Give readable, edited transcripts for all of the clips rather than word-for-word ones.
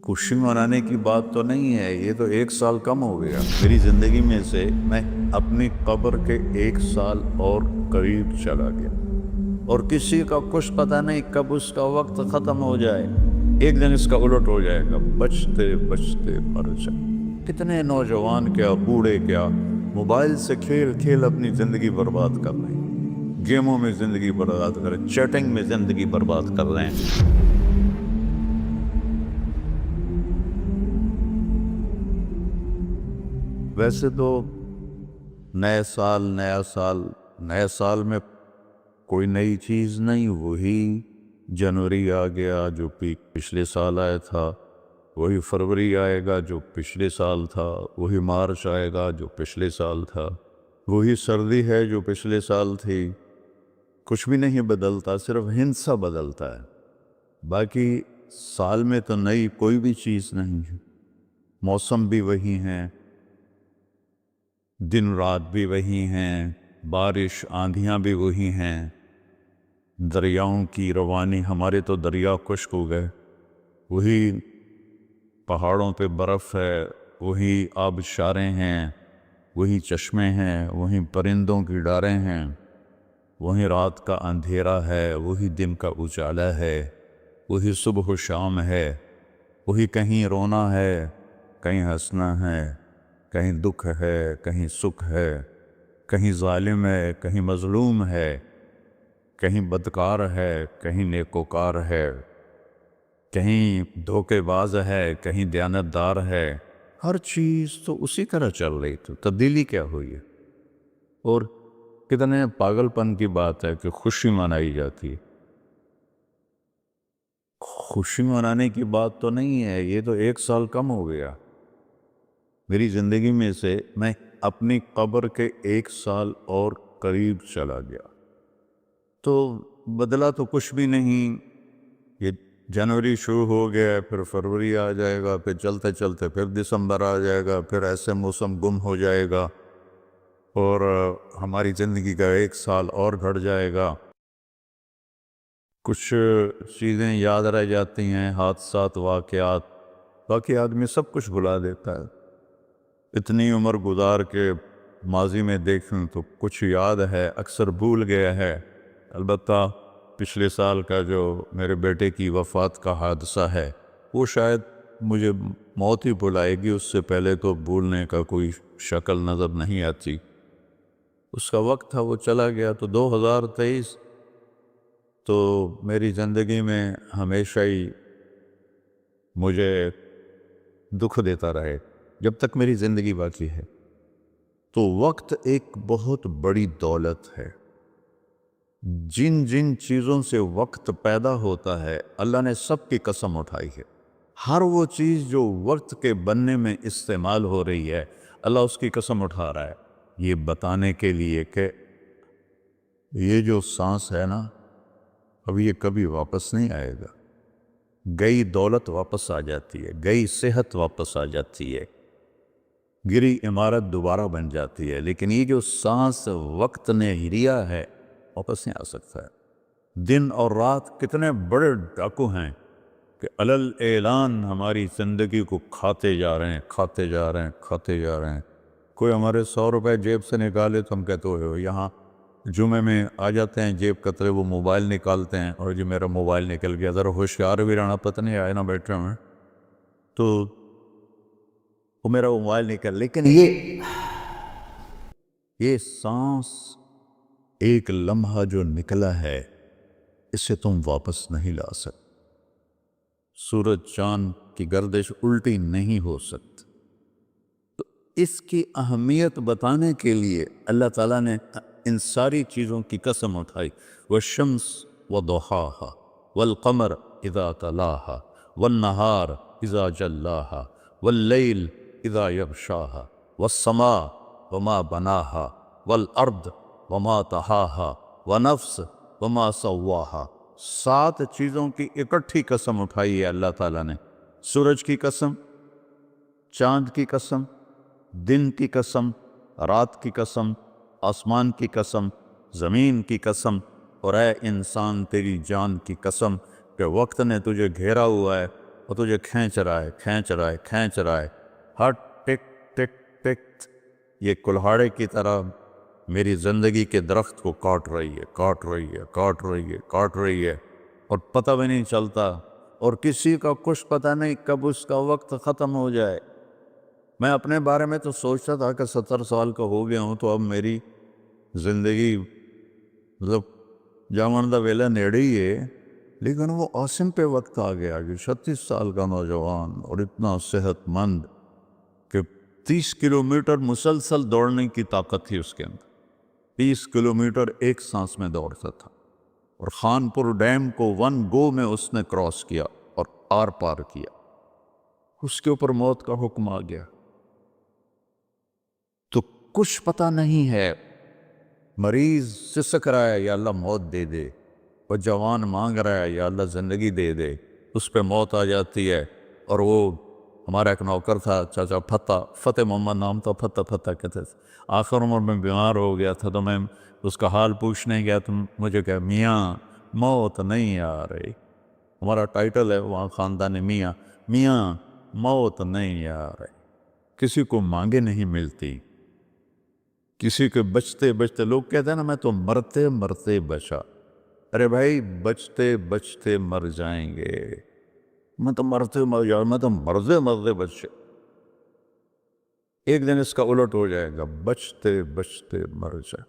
خوشی منانے کی بات تو نہیں ہے، یہ تو 1 سال کم ہو گیا میری زندگی میں سے۔ میں اپنی قبر کے 1 سال اور قریب چلا گیا، اور کسی کا کچھ پتہ نہیں کب اس کا وقت ختم ہو جائے۔ ایک دن اس کا الٹ ہو جائے گا، بچتے بچتے مر جائے۔ کتنے نوجوان کیا بوڑھے کیا موبائل سے کھیل کھیل اپنی زندگی برباد کر رہے ہیں، گیموں میں زندگی برباد کر رہے ہیں، چیٹنگ میں زندگی برباد کر رہے ہیں۔ ویسے تو نئے سال نئے سال میں کوئی نئی چیز نہیں، وہی جنوری آ گیا جو پچھلے سال آیا تھا، وہی فروری آئے گا جو پچھلے سال تھا، وہی مارچ آئے گا جو پچھلے سال تھا، وہی سردی ہے جو پچھلے سال تھی۔ کچھ بھی نہیں بدلتا، صرف ہندسہ بدلتا ہے، باقی سال میں تو نئی کوئی بھی چیز نہیں ہے۔ موسم بھی وہی ہیں، دن رات بھی وہی ہیں، بارش آندھیاں بھی وہی ہیں، دریاؤں کی روانی، ہمارے تو دریا خشک ہو گئے، وہی پہاڑوں پہ برف ہے، وہی آبشاریں ہیں، وہی چشمے ہیں، وہی پرندوں کی ڈاریں ہیں، وہی رات کا اندھیرا ہے، وہی دن کا اجالا ہے، وہی صبح و شام ہے، وہی کہیں رونا ہے، کہیں ہنسنا ہے، کہیں دکھ ہے، کہیں سکھ ہے، کہیں ظالم ہے، کہیں مظلوم ہے، کہیں بدکار ہے، کہیں نیکوکار ہے، کہیں دھوکے باز ہے، کہیں دیانتدار ہے۔ ہر چیز تو اسی طرح چل رہی، تو تبدیلی کیا ہوئی ہے؟ اور کتنے پاگل پن کی بات ہے کہ خوشی منائی جاتی ہے۔ خوشی منانے کی بات تو نہیں ہے، یہ تو 1 سال کم ہو گیا میری زندگی میں سے۔ میں اپنی قبر کے 1 سال اور قریب چلا گیا، تو بدلا تو کچھ بھی نہیں۔ یہ جنوری شروع ہو گیا، پھر فروری آ جائے گا، پھر چلتے چلتے پھر دسمبر آ جائے گا، پھر ایسے موسم گم ہو جائے گا، اور ہماری زندگی کا 1 سال اور گھٹ جائے گا۔ کچھ چیزیں یاد رہ جاتی ہیں، حادثات، واقعات، باقی آدمی سب کچھ بھلا دیتا ہے۔ اتنی عمر گزار کے ماضی میں دیکھیں تو کچھ یاد ہے، اکثر بھول گیا ہے۔ البتہ پچھلے سال کا جو میرے بیٹے کی وفات کا حادثہ ہے، وہ شاید مجھے موت ہی بھلائے گی، اس سے پہلے تو بھولنے کا کوئی شکل نظر نہیں آتی۔ اس کا وقت تھا، وہ چلا گیا۔ تو 2023 تو میری زندگی میں ہمیشہ ہی مجھے دکھ دیتا رہے جب تک میری زندگی باقی ہے۔ تو وقت ایک بہت بڑی دولت ہے۔ جن جن چیزوں سے وقت پیدا ہوتا ہے، اللہ نے سب کی قسم اٹھائی ہے۔ ہر وہ چیز جو وقت کے بننے میں استعمال ہو رہی ہے، اللہ اس کی قسم اٹھا رہا ہے، یہ بتانے کے لیے کہ یہ جو سانس ہے نا، اب یہ کبھی واپس نہیں آئے گا۔ گئی دولت واپس آ جاتی ہے، گئی صحت واپس آ جاتی ہے، گری عمارت دوبارہ بن جاتی ہے، لیکن یہ جو سانس وقت نے لیا ہے واپس نہیں آ سکتا ہے۔ دن اور رات کتنے بڑے ڈاکو ہیں کہ علل اعلان ہماری زندگی کو کھاتے جا رہے ہیں، کھاتے جا رہے ہیں، کھاتے جا رہے ہیں۔ کوئی ہمارے 100 روپے جیب سے نکالے تو ہم کہتے ہو یہاں جمعے میں آ جاتے ہیں جیب کترے، وہ موبائل نکالتے ہیں، اور جی میرا موبائل نکل گیا، ذرا ہوشیار بھی رہنا، پتہ نہیں آئے نہ بیٹھے میں تو وہ میرا موبائل نکل۔ لیکن یہ سانس، ایک لمحہ جو نکلا ہے، اسے تم واپس نہیں لا سکتے۔ سورج چاند کی گردش الٹی نہیں ہو سکتی۔ تو اس کی اہمیت بتانے کے لیے اللہ تعالیٰ نے ان ساری چیزوں کی قسم اٹھائی۔ والشمس وضحاها والقمر اذا تلاها والنہار اذا جلاها واللیل اذا یغشاها والسماء وما بناها والارض وما طحاها ونفس وما سواها۔ 7 چیزوں کی اکٹھی قسم اٹھائی ہے اللہ تعالیٰ نے۔ سورج کی قسم، چاند کی قسم، دن کی قسم، رات کی قسم، آسمان کی قسم، زمین کی قسم، اور اے انسان تیری جان کی قسم کہ وقت نے تجھے گھیرا ہوا ہے، اور تجھے کھینچ رہا ہے کھینچ رہا ہے کھینچ رہا ہے، ہر ٹک ٹک ٹک یہ کلہاڑے کی طرح میری زندگی کے درخت کو کاٹ رہی ہے کاٹ رہی ہے کاٹ رہی ہے کاٹ رہی ہے، اور پتہ بھی نہیں چلتا، اور کسی کا کچھ پتہ نہیں کب اس کا وقت ختم ہو جائے۔ میں اپنے بارے میں تو سوچتا تھا کہ 70 سال کا ہو گیا ہوں تو اب میری زندگی مطلب جامن دا ویلا نیڑے ہی ہے، لیکن وہ عاصم پہ وقت آ گیا کہ 36 سال کا نوجوان اور اتنا صحت مند کہ 30 کلومیٹر مسلسل دوڑنے کی طاقت تھی اس کے اندر، 30 کلومیٹر ایک سانس میں دوڑتا تھا، اور خانپور ڈیم کو 1 گو میں اس نے کراس کیا اور آر پار کیا۔ اس کے اوپر موت کا حکم آ گیا تو کچھ پتہ نہیں ہے، مریض سسک رہا ہے یا اللہ موت دے دے، وہ جوان مانگ رہا ہے یا اللہ زندگی دے دے، اس پہ موت آ جاتی ہے۔ اور وہ ہمارا ایک نوکر تھا چاچا فتح محمد نام تھا، فتح کہتے تھے، آخر عمر میں بیمار ہو گیا تھا تو میں اس کا حال پوچھنے گیا تو مجھے کہا میاں موت نہیں آ رہی، ہمارا ٹائٹل ہے وہاں خاندان میاں، میاں موت نہیں آ رہی، کسی کو مانگے نہیں ملتی، کسی کے بچتے بچتے، لوگ کہتے ہیں نا میں تو مرتے مرتے بچا، ارے بھائی بچتے بچتے مر جائیں گے، میں تو مرتے مر جاؤں، میں تو مرتے مرتے بچے، ایک دن اس کا الٹ ہو جائے گا، بچتے بچتے مر جائے۔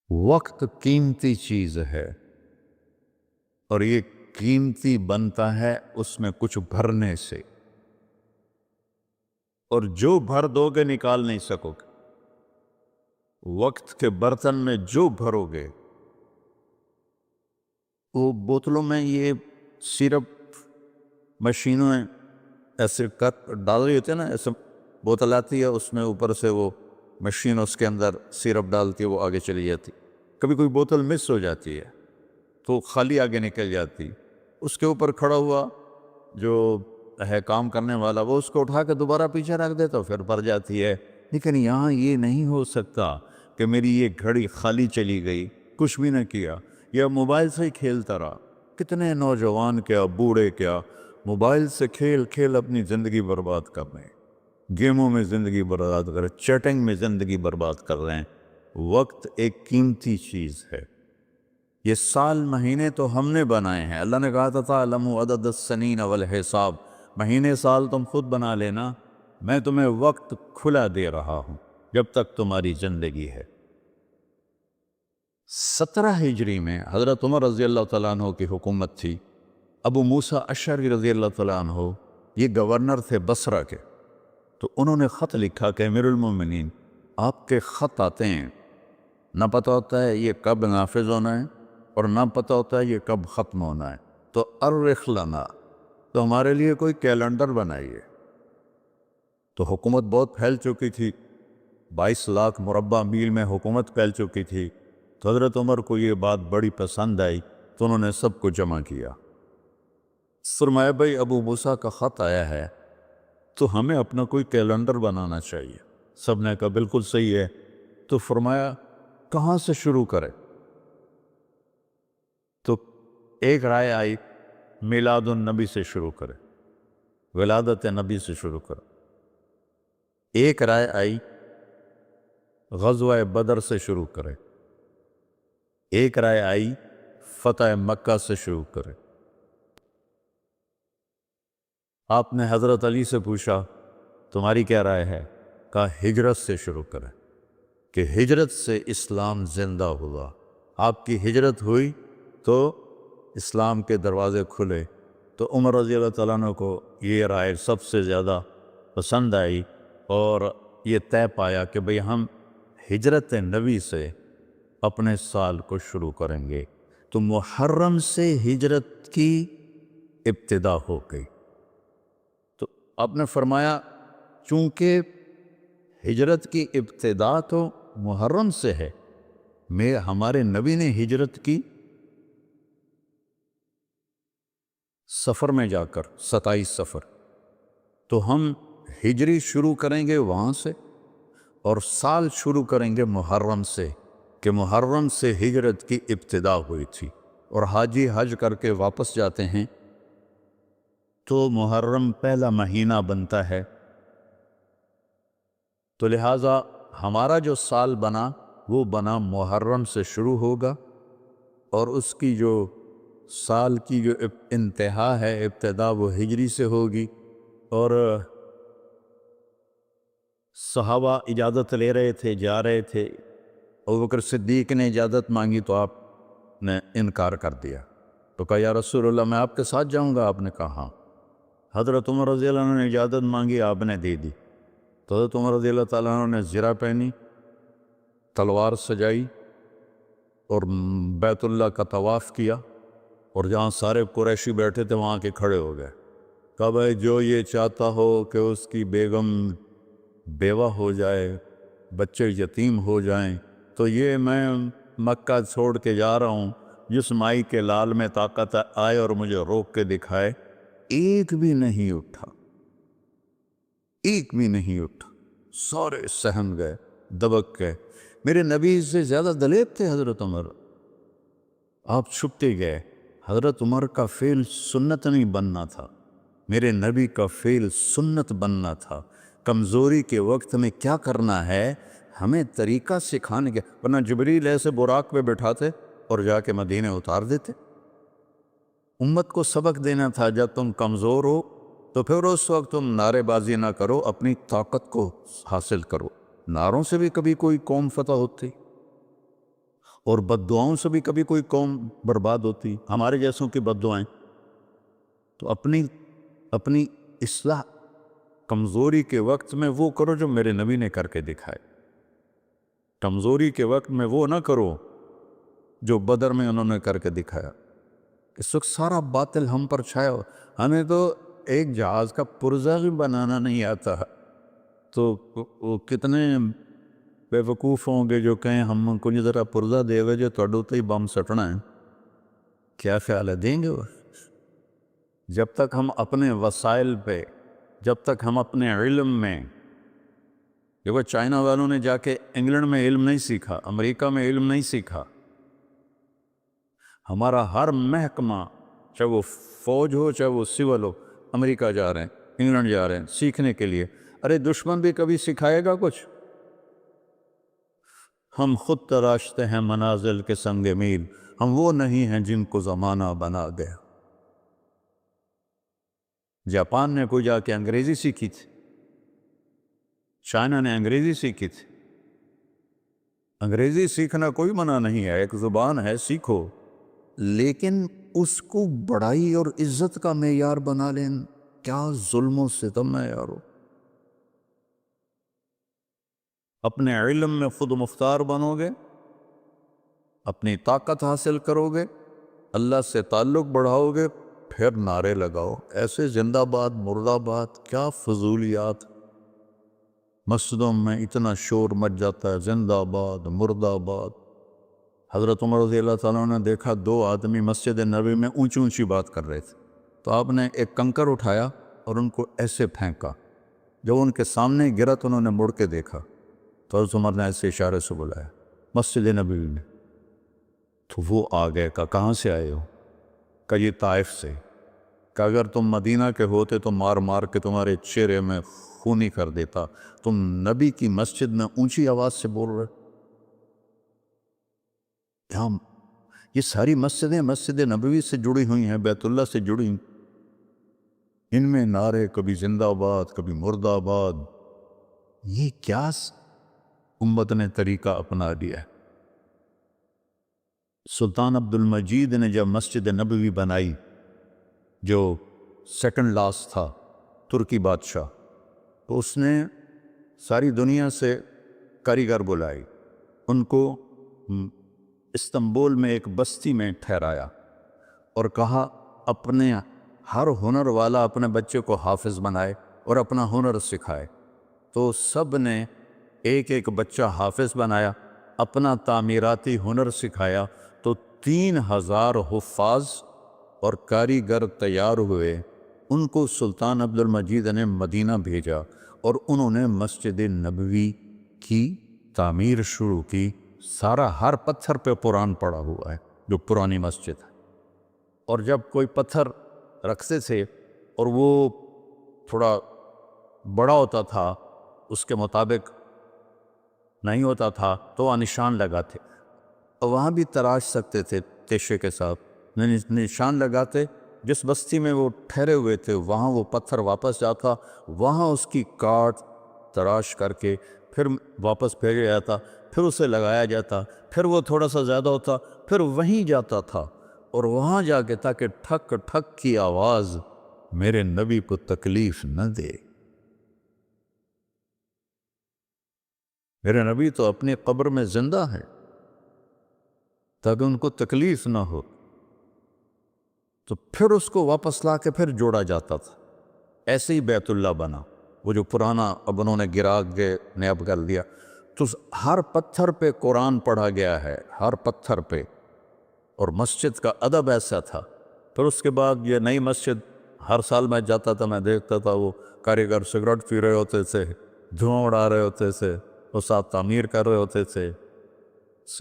وقت قیمتی چیز ہے، اور یہ قیمتی بنتا ہے اس میں کچھ بھرنے سے، اور جو بھر دو گے نکال نہیں سکو گے، وقت کے برتن میں جو بھرو گے، وہ بوتلوں میں یہ سیرپ مشینوں میں ایسے ڈال رہی ہوتی ہے نا، ایسے بوتل آتی ہے، اس میں اوپر سے وہ مشین اس کے اندر سیرپ ڈالتی ہے، وہ آگے چلی جاتی، کبھی کوئی بوتل مس ہو جاتی ہے تو خالی آگے نکل جاتی، اس کے اوپر کھڑا ہوا جو ہے کام کرنے والا، وہ اس کو اٹھا کے دوبارہ پیچھے رکھ دیتا پھر بھر جاتی ہے۔ لیکن یہاں یہ نہیں ہو سکتا کہ میری یہ گھڑی خالی چلی گئی، کچھ بھی نہ کیا، یا موبائل سے ہی کھیلتا رہا۔ کتنے نوجوان کیا بوڑھے کیا موبائل سے کھیل کھیل اپنی زندگی برباد کر رہے ہیں، گیموں میں زندگی برباد کر رہے ہیں، چیٹنگ میں زندگی برباد کر رہے ہیں۔ وقت ایک قیمتی چیز ہے، یہ سال مہینے تو ہم نے بنائے ہیں، اللہ نے کہا تھا تعلموا عدد السنین والحساب، مہینے سال تم خود بنا لینا، میں تمہیں وقت کھلا دے رہا ہوں جب تک تمہاری زندگی ہے۔ 17 ہجری میں حضرت عمر رضی اللہ تعالیٰ عنہ کی حکومت تھی، ابو موسیٰ اشعری رضی اللہ تعالیٰ عنہ یہ گورنر تھے بصرہ کے، تو انہوں نے خط لکھا کہ امیر المومنین آپ کے خط آتے ہیں، نہ پتہ ہوتا ہے یہ کب نافذ ہونا ہے اور نہ پتہ ہوتا ہے یہ کب ختم ہونا ہے، تو ارخ لنا، تو ہمارے لیے کوئی کیلنڈر بنائیے۔ تو حکومت بہت پھیل چکی تھی، 22 لاکھ مربع میل میں حکومت پھیل چکی تھی، تو حضرت عمر کو یہ بات بڑی پسند آئی تو انہوں نے سب کو جمع کیا، فرمایا بھائی ابو موسیٰ کا خط آیا ہے تو ہمیں اپنا کوئی کیلنڈر بنانا چاہیے۔ سب نے کہا بالکل صحیح ہے، تو فرمایا کہاں سے شروع کرے؟ تو ایک رائے آئی میلاد النبی سے شروع کرے، ولادت نبی سے شروع کرے۔ ایک رائے آئی غزوہ بدر سے شروع کرے، ایک رائے آئی فتح مکہ سے شروع کرے۔ آپ نے حضرت علی سے پوچھا تمہاری کیا رائے ہے؟ کہا ہجرت سے شروع کرے، کہ ہجرت سے اسلام زندہ ہوا، آپ کی ہجرت ہوئی تو اسلام کے دروازے کھلے۔ تو عمر رضی اللہ تعالیٰ عنہ کو یہ رائے سب سے زیادہ پسند آئی، اور یہ طے پایا کہ بھئی ہم ہجرت نبی سے اپنے سال کو شروع کریں گے۔ تو محرم سے ہجرت کی ابتدا ہو گئی۔ تو آپ نے فرمایا چونکہ ہجرت کی ابتدا تو محرم سے ہے، ہمارے نبی نے ہجرت کی سفر میں جا کر، 27 سفر، تو ہم ہجری شروع کریں گے وہاں سے، اور سال شروع کریں گے محرم سے، کہ محرم سے ہجرت کی ابتدا ہوئی تھی، اور حاجی حج کر کے واپس جاتے ہیں تو محرم پہلا مہینہ بنتا ہے. تو لہٰذا ہمارا جو سال بنا وہ بنا محرم سے شروع ہوگا، اور اس کی جو سال کی جو انتہا ہے، ابتدا، وہ ہجری سے ہوگی. اور صحابہ اجازت لے رہے تھے، جا رہے تھے. ابوبکر صدیق نے اجازت مانگی تو آپ نے انکار کر دیا. تو کہا یا رسول اللہ میں آپ کے ساتھ جاؤں گا. آپ نے کہا ہاں. حضرت عمر رضی اللہ عنہ نے اجازت مانگی، آپ نے دے دی. تو حضرت عمر رضی اللہ تعالیٰ عنہ نے زرہ پہنی، تلوار سجائی اور بیت اللہ کا طواف کیا، اور جہاں سارے قریشی بیٹھے تھے وہاں کے کھڑے ہو گئے. کہا بھائی جو یہ چاہتا ہو کہ اس کی بیگم بیوہ ہو جائے، بچے یتیم ہو جائیں، تو یہ میں مکہ چھوڑ کے جا رہا ہوں. جس مائی کے لال میں طاقت آئے اور مجھے روک کے دکھائے. ایک بھی نہیں اٹھا، ایک بھی نہیں اٹھا. سارے سہم گئے، دبک گئے. میرے نبی سے زیادہ دلیر تھے حضرت عمر. آپ چھپتے گئے. حضرت عمر کا فعل سنت نہیں بننا تھا، میرے نبی کا فعل سنت بننا تھا. کمزوری کے وقت میں کیا کرنا ہے ہمیں طریقہ سکھانے کے، ورنہ جبریل ایسے براق پہ بٹھاتے اور جا کے مدینے اتار دیتے. امت کو سبق دینا تھا جب تم کمزور ہو تو پھر اس وقت تم نعرے بازی نہ کرو، اپنی طاقت کو حاصل کرو. نعروں سے بھی کبھی کوئی قوم فتح ہوتی، اور بد دعاؤں سے بھی کبھی کوئی قوم برباد ہوتی. ہمارے جیسوں کی بد دعائیں. تو اپنی اصلاح کمزوری کے وقت میں وہ کرو جو میرے نبی نے کر کے دکھائے. کمزوری کے وقت میں وہ نہ کرو جو بدر میں انہوں نے کر کے دکھایا. اس وقت سارا باطل ہم پر چھایا ہو. ہمیں تو ایک جہاز کا پرزہ بھی بنانا نہیں آتا. تو وہ کتنے بے وقوف ہوں گے جو کہیں ہم کو ذرا پرزہ دے ہوئے جو توڑو تو ہی بم سٹنا ہے. کیا خیال ہے دیں گے وہ؟ جب تک ہم اپنے وسائل پہ، جب تک ہم اپنے علم میں، دیکھو چائنا والوں نے جا کے انگلینڈ میں علم نہیں سیکھا، امریکہ میں علم نہیں سیکھا. ہمارا ہر محکمہ، چاہے وہ فوج ہو چاہے وہ سول ہو، امریکہ جا رہے ہیں، انگلینڈ جا رہے ہیں سیکھنے کے لیے. ارے دشمن بھی کبھی سکھائے گا کچھ؟ ہم خود تراشتے ہیں منازل کے سنگ میل، ہم وہ نہیں ہیں جن کو زمانہ بنا گیا. جاپان نے کوئی جا کے انگریزی سیکھی تھی، چائنا نے انگریزی سیکھی تھی. انگریزی سیکھنا کوئی منع نہیں ہے، ایک زبان ہے، سیکھو، لیکن اس کو بڑائی اور عزت کا معیار بنا لیں. کیا ظلم و ستم ہے یارو. اپنے علم میں خود مختار بنو گے، اپنی طاقت حاصل کرو گے، اللہ سے تعلق بڑھاؤ گے، پھر نعرے لگاؤ. ایسے زندہ آباد مرد آباد کیا فضولیات. مسجدوں میں اتنا شور مچ جاتا ہے، زندہ آباد مرد آباد. حضرت عمر رضی اللہ تعالیٰ نے دیکھا دو آدمی مسجد نبوی میں اونچی اونچی بات کر رہے تھے. تو آپ نے ایک کنکر اٹھایا اور ان کو ایسے پھینکا. جب ان کے سامنے گرا تو انہوں نے مڑ کے دیکھا تو حضرت عمر نے ایسے اشارے سے بلایا مسجد نبوی میں. تو وہ آ گئے. کہاں سے آئے ہو؟ کہ یہ طائف سے. کہ اگر تم مدینہ کے ہوتے تو مار مار کے تمہارے چہرے میں خونی کر دیتا. تم نبی کی مسجد میں اونچی آواز سے بول رہے. یہ ساری مسجدیں مسجد نبوی سے جڑی ہوئی ہیں، بیت اللہ سے جڑی ہیں. ان میں نعرے کبھی زندہ آباد کبھی مرد آباد. یہ کیا امت نے طریقہ اپنا لیا ہے. سلطان عبد المجید نے جب مسجد نبوی بنائی، جو سیکنڈ لاسٹ تھا ترکی بادشاہ، تو اس نے ساری دنیا سے کاریگر بلائی. ان کو استنبول میں ایک بستی میں ٹھہرایا اور کہا اپنے ہر ہنر والا اپنے بچے کو حافظ بنائے اور اپنا ہنر سکھائے. تو سب نے ایک ایک بچہ حافظ بنایا، اپنا تعمیراتی ہنر سکھایا. تو 3000 حفاظ اور کاریگر تیار ہوئے. ان کو سلطان عبد المجید نے مدینہ بھیجا اور انہوں نے مسجد نبوی کی تعمیر شروع کی. سارا ہر پتھر پہ قرآن پڑا ہوا ہے جو پرانی مسجد ہے. اور جب کوئی پتھر رکھتے تھے اور وہ تھوڑا بڑا ہوتا تھا، اس کے مطابق نہیں ہوتا تھا تو وہ نشان لگاتے، اور وہاں بھی تراش سکتے تھے تیشے کے ساتھ، نشان لگاتے۔ جس بستی میں وہ ٹھہرے ہوئے تھے وہاں وہ پتھر واپس جاتا، وہاں اس کی کاٹ تراش کر کے پھر واپس بھیجا جاتا، پھر اسے لگایا جاتا، پھر وہ تھوڑا سا زیادہ ہوتا، پھر وہیں جاتا تھا اور وہاں جا کے تاکہ ٹھک ٹھک کی آواز میرے نبی کو تکلیف نہ دے۔ میرے نبی تو اپنی قبر میں زندہ ہے تاکہ ان کو تکلیف نہ ہو، تو پھر اس کو واپس لا کے پھر جوڑا جاتا تھا۔ ایسے ہی بیت اللہ بنا، وہ جو پرانا اب انہوں نے گرا کے نیب کر دیا، تو ہر پتھر پہ قرآن پڑھا گیا ہے، ہر پتھر پہ، اور مسجد کا ادب ایسا تھا۔ پھر اس کے بعد یہ نئی مسجد، ہر سال میں جاتا تھا، میں دیکھتا تھا وہ کاریگر سگریٹ پی رہے ہوتے تھے، دھواں اڑا رہے ہوتے تھے، وہ ساتھ تعمیر کر رہے ہوتے تھے۔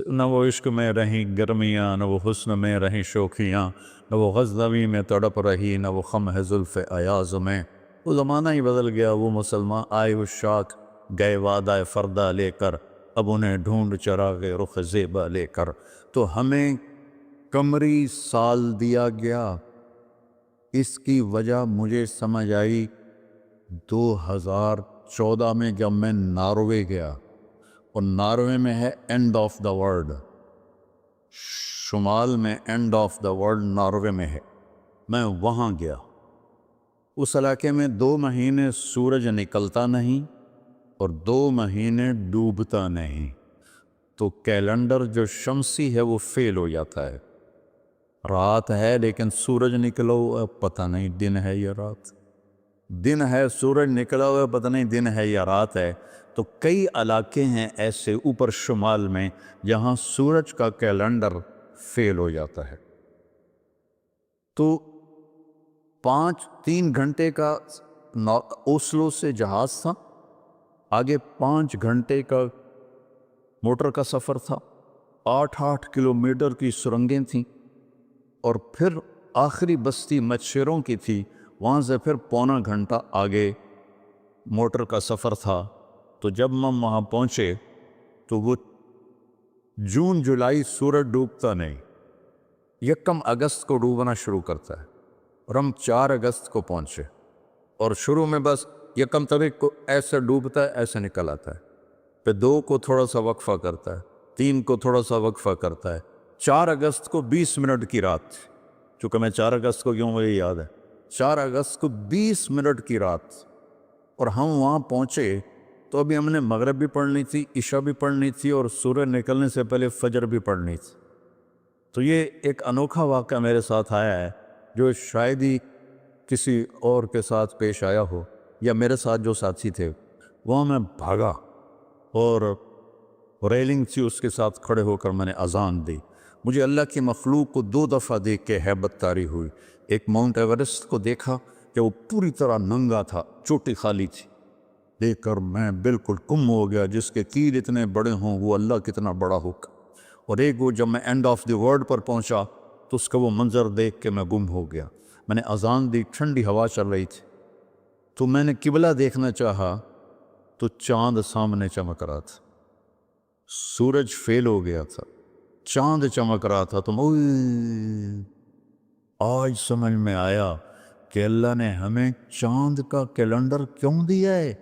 نہ وہ عشق میں رہیں گرمیاں، نہ وہ حسن میں رہیں شوخیاں، نہ وہ غزنوی میں تڑپ رہی، نہ وہ خم ہے زلف ایاز میں۔ وہ زمانہ ہی بدل گیا، وہ مسلمان آئے وہ شاک گئے وعدہ فردہ لے کر، اب انہیں ڈھونڈ چراغ رخ زیبا لے کر۔ تو ہمیں قمری سال دیا گیا، اس کی وجہ مجھے سمجھ آئی 2014 میں جب میں ناروے گیا، اور ناروے میں ہے اینڈ آف دا ورلڈ، شمال میں and of the world Norway میں ہے۔ میں وہاں گیا، اس علاقے میں 2 مہینے سورج نکلتا نہیں اور 2 مہینے ڈوبتا نہیں، تو کیلنڈر جو شمسی ہے وہ فیل ہو جاتا ہے۔ رات ہے لیکن سورج نکلا ہوا پتہ نہیں دن ہے یا رات، دن ہے سورج نکلا ہوا پتہ نہیں دن ہے یا رات ہے۔ تو کئی علاقے ہیں ایسے اوپر شمال میں جہاں سورج کا کیلنڈر فیل ہو جاتا ہے۔ تو 3 گھنٹے کا اوسلو سے جہاز تھا، آگے 5 گھنٹے کا موٹر کا سفر تھا، 8 کلومیٹر کی سرنگیں تھیں، اور پھر آخری بستی مچھروں کی تھی، وہاں سے پھر 1.25 گھنٹہ آگے موٹر کا سفر تھا۔ تو جب ہم وہاں پہنچے تو وہ جون جولائی سورج ڈوبتا نہیں، 1 اگست کو ڈوبنا شروع کرتا ہے، اور ہم 4 اگست کو پہنچے، اور شروع میں بس 1 تاریخ کو ایسے ڈوبتا ہے ایسے نکل آتا ہے، پھر 2 کو تھوڑا سا وقفہ کرتا ہے، 3 کو تھوڑا سا وقفہ کرتا ہے، 4 اگست کو 20 منٹ کی رات تھی، چونکہ میں 4 اگست کو کیوں مجھے یاد ہے، 4 اگست کو 20 منٹ کی رات، اور ہم وہاں پہنچے تو ابھی ہم نے مغرب بھی پڑھنی تھی، عشاء بھی پڑھنی تھی، اور سورج نکلنے سے پہلے فجر بھی پڑھنی تھی۔ تو یہ ایک انوکھا واقعہ میرے ساتھ آیا ہے جو شاید ہی کسی اور کے ساتھ پیش آیا ہو، یا میرے ساتھ جو ساتھی تھے وہاں میں بھاگا، اور ریلنگ تھی اس کے ساتھ کھڑے ہو کر میں نے اذان دی۔ مجھے اللہ کی مخلوق کو 2 دفعہ دیکھ کے ہیبت طاری ہوئی۔ ایک ماؤنٹ ایورسٹ کو دیکھا کہ وہ پوری طرح ننگا تھا، چوٹی خالی تھی، دیکھ کر میں بالکل گم ہو گیا، جس کے تیر اتنے بڑے ہوں وہ اللہ کتنا بڑا ہوگا۔ اور ایک وہ جب میں اینڈ آف دی ورلڈ پر پہنچا تو اس کا وہ منظر دیکھ کے میں گم ہو گیا۔ میں نے اذان دی، ٹھنڈی ہوا چل رہی تھی، تو میں نے قبلہ دیکھنا چاہا تو چاند سامنے چمک رہا تھا، سورج فیل ہو گیا تھا، چاند چمک رہا تھا۔ تو آج سمجھ میں آیا کہ اللہ نے ہمیں چاند کا کیلنڈر کیوں دیا ہے،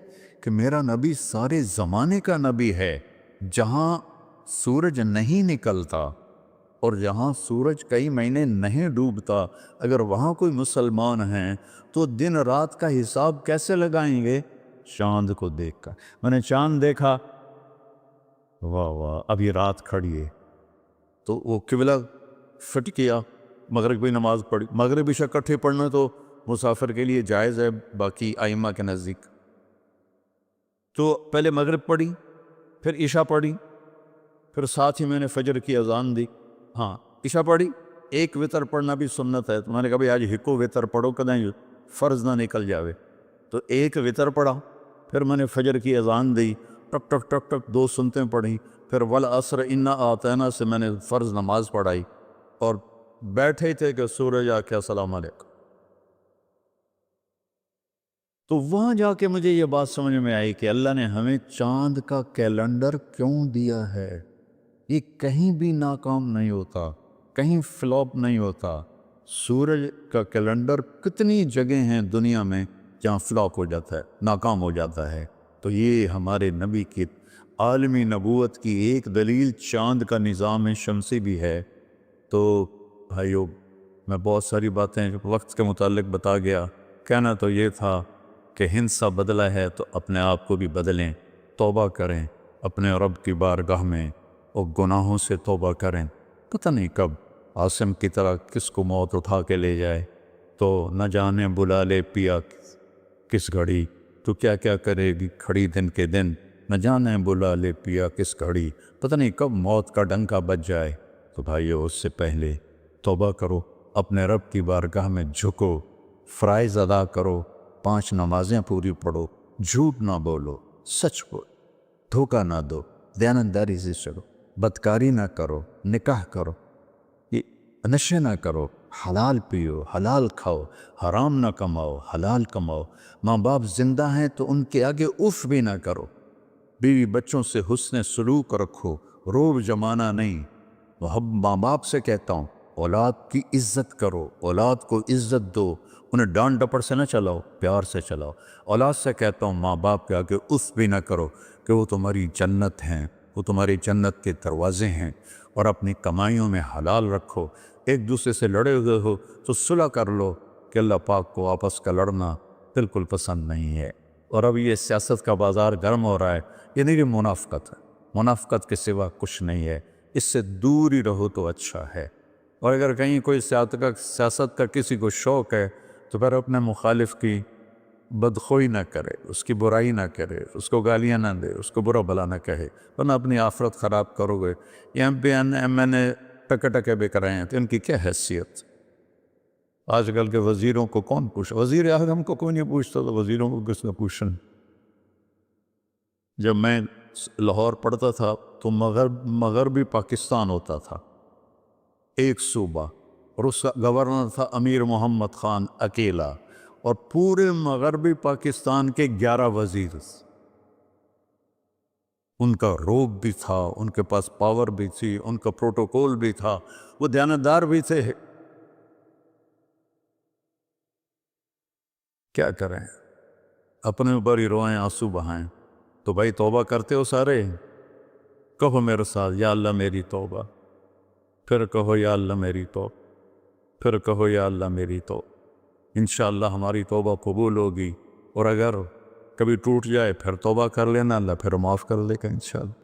کہ میرا نبی سارے زمانے کا نبی ہے، جہاں سورج نہیں نکلتا اور جہاں سورج کئی مہینے نہیں ڈوبتا، اگر وہاں کوئی مسلمان ہیں تو دن رات کا حساب کیسے لگائیں گے؟ چاند کو دیکھ کر۔ میں نے چاند دیکھا، واہ واہ اب یہ رات کھڑی ہے، تو وہ قبلہ فٹ کیا، مغرب کی نماز پڑھی۔ مغرب عشاء اکٹھے پڑھنا تو مسافر کے لیے جائز ہے باقی ائمہ کے نزدیک، تو پہلے مغرب پڑھی، پھر عشاء پڑھی، پھر ساتھ ہی میں نے فجر کی اذان دی۔ ہاں عشاء پڑھی، 1 وتر پڑھنا بھی سنت ہے، تو میں نے کہا بھائی آج ہکو وتر پڑھو کدیں فرض نہ نکل جاوے، تو 1 وتر پڑھا، پھر میں نے فجر کی اذان دی، ٹک ٹک ٹک ٹک 2 سنتیں پڑھی، پھر والعصر انا اعطینا سے میں نے فرض نماز پڑھائی، اور بیٹھے ہی تھے کہ سورج آ کے السلام علیکم. تو وہاں جا کے مجھے یہ بات سمجھ میں آئی کہ اللہ نے ہمیں چاند کا کیلنڈر کیوں دیا ہے. یہ کہیں بھی ناکام نہیں ہوتا، کہیں فلاپ نہیں ہوتا. سورج کا کیلنڈر کتنی جگہ ہیں دنیا میں جہاں فلاپ ہو جاتا ہے، ناکام ہو جاتا ہے. تو یہ ہمارے نبی کی عالمی نبوت کی ایک دلیل چاند کا نظام شمسی بھی ہے. تو بھائیو، میں بہت ساری باتیں وقت کے متعلق بتا گیا. کہنا تو یہ تھا کہ ہندسہ بدلا ہے تو اپنے آپ کو بھی بدلیں، توبہ کریں اپنے رب کی بارگاہ میں اور گناہوں سے توبہ کریں. پتہ نہیں کب عاصم کی طرح کس کو موت اٹھا کے لے جائے. تو نہ جانے بلا لے پیا کس گھڑی، تو کیا کیا کرے گی کھڑی دن کے دن. نہ جانے بلا لے پیا کس گھڑی، پتہ نہیں کب موت کا ڈنکا بج جائے. تو بھائیو، اس سے پہلے توبہ کرو، اپنے رب کی بارگاہ میں جھکو، فرائض ادا کرو، 5 نمازیں پوری پڑھو، جھوٹ نہ بولو، سچ بولو، دھوکہ نہ دو، دیانتداری سے چلو، بدکاری نہ کرو، نکاح کرو، یہ نشے نہ کرو، حلال پیو، حلال کھاؤ، حرام نہ کماؤ، حلال کماؤ. ماں باپ زندہ ہیں تو ان کے آگے اف بھی نہ کرو. بیوی بچوں سے حسن سلوک رکھو، روب جمانا نہیں. ماں باپ سے کہتا ہوں، اولاد کی عزت کرو، اولاد کو عزت دو، انہیں ڈانٹ ڈپٹ سے نہ چلاؤ، پیار سے چلاؤ. اولاد سے کہتا ہوں، ماں باپ کے آگے اف بھی نہ کرو کہ وہ تمہاری جنت ہیں، وہ تمہاری جنت کے دروازے ہیں. اور اپنی کمائیوں میں حلال رکھو. ایک دوسرے سے لڑے ہوئے ہو تو صلح کر لو، کہ اللہ پاک کو آپس کا لڑنا بالکل پسند نہیں ہے. اور اب یہ سیاست کا بازار گرم ہو رہا ہے، یہ نہیں منافقت ہے، منافقت کے سوا کچھ نہیں ہے. اس سے دور ہی رہو تو اچھا ہے. اور اگر کہیں کوئی سیاست کا کسی کو شوق ہے تو پھر اپنے مخالف کی بدخوئی نہ کرے، اس کی برائی نہ کرے، اس کو گالیاں نہ دے، اس کو برا بھلا نہ کہے، ورنہ اپنی آخرت خراب کرو گے. یہ ایم پی ایم این اے ٹکے ٹکے بک رہے ہیں تو ان کی کیا حیثیت؟ آج کل کے وزیروں کو کون پوچھا؟ وزیر اعظم کو کوئی نہیں پوچھتا، تو وزیروں کو کس نے پوچھنا؟ جب میں لاہور پڑھتا تھا تو مغربی پاکستان ہوتا تھا، ایک صوبہ، اور اس کا گورنر تھا امیر محمد خان اکیلا، اور پورے مغربی پاکستان کے 11 وزیر. ان کا روب بھی تھا، ان کے پاس پاور بھی تھی، ان کا پروٹوکول بھی تھا، وہ دیانتدار بھی تھے. کیا کریں، اپنے اوپر ہی روئیں، آنسو بہائیں. تو بھائی توبہ کرتے ہو سارے؟ کہو میرے ساتھ، یا اللہ میری توبہ. پھر کہو یا اللہ میری توبہ. پھر کہو یا اللہ میری توبہ. انشاءاللہ ہماری توبہ قبول ہوگی. اور اگر کبھی ٹوٹ جائے پھر توبہ کر لینا، اللہ پھر معاف کر لے گا انشاءاللہ.